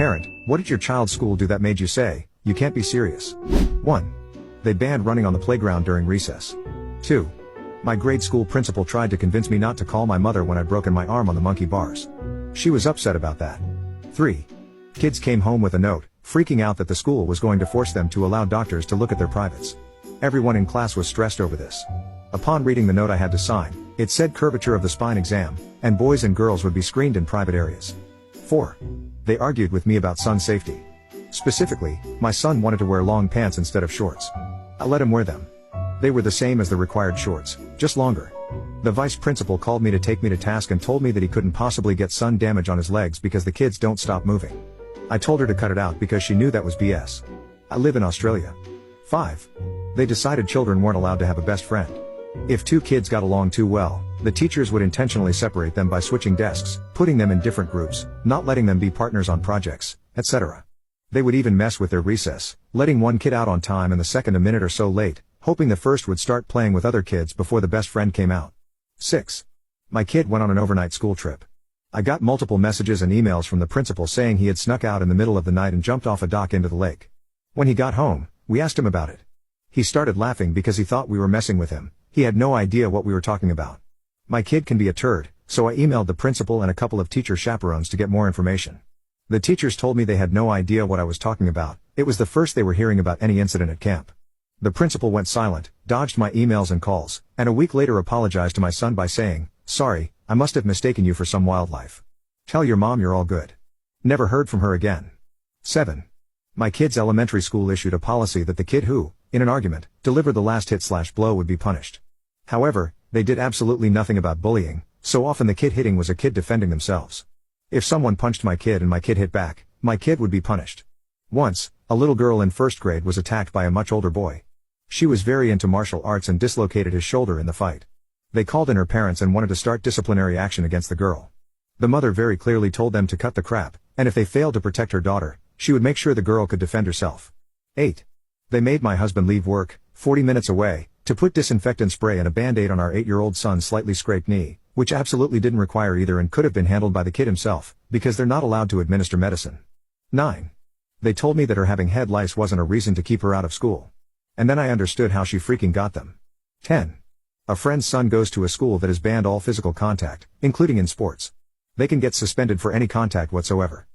Parent, what did your child's school do that made you say, you can't be serious? 1. They banned running on the playground during recess. 2. My grade school principal tried to convince me not to call my mother when I'd broken my arm on the monkey bars. She was upset about that. 3. Kids came home with a note, freaking out that the school was going to force them to allow doctors to look at their privates. Everyone in class was stressed over this. Upon reading the note I had to sign, it said curvature of the spine exam, and boys and girls would be screened in private areas. 4. They argued with me about son safety. Specifically, my son wanted to wear long pants instead of shorts. I let him wear them. They were the same as the required shorts, just longer. The vice principal called me to take me to task and told me that he couldn't possibly get sun damage on his legs because the kids don't stop moving. I told her to cut it out because she knew that was BS. I live in Australia. 5. They decided children weren't allowed to have a best friend. If two kids got along too well, the teachers would intentionally separate them by switching desks, putting them in different groups, not letting them be partners on projects, etc. They would even mess with their recess, letting one kid out on time and the second a minute or so late, hoping the first would start playing with other kids before the best friend came out. 6. My kid went on an overnight school trip. I got multiple messages and emails from the principal saying he had snuck out in the middle of the night and jumped off a dock into the lake. When he got home, we asked him about it. He started laughing because he thought we were messing with him. He had no idea what we were talking about. My kid can be a turd, so I emailed the principal and a couple of teacher chaperones to get more information. The teachers told me they had no idea what I was talking about. It was the first they were hearing about any incident at camp. The principal went silent, dodged my emails and calls, and a week later apologized to my son by saying, "Sorry, I must have mistaken you for some wildlife. Tell your mom you're all good." Never heard from her again. 7. My kid's elementary school issued a policy that the kid who, in an argument, delivered the last hit/blow would be punished. However, they did absolutely nothing about bullying, so often the kid hitting was a kid defending themselves. If someone punched my kid and my kid hit back, my kid would be punished. Once, a little girl in first grade was attacked by a much older boy. She was very into martial arts and dislocated his shoulder in the fight. They called in her parents and wanted to start disciplinary action against the girl. The mother very clearly told them to cut the crap, and if they failed to protect her daughter, she would make sure the girl could defend herself. 8. They made my husband leave work, 40 minutes away, to put disinfectant spray and a band-aid on our 8-year-old son's slightly scraped knee, which absolutely didn't require either and could have been handled by the kid himself, because they're not allowed to administer medicine. 9. They told me that her having head lice wasn't a reason to keep her out of school. And then I understood how she freaking got them. 10. A friend's son goes to a school that has banned all physical contact, including in sports. They can get suspended for any contact whatsoever.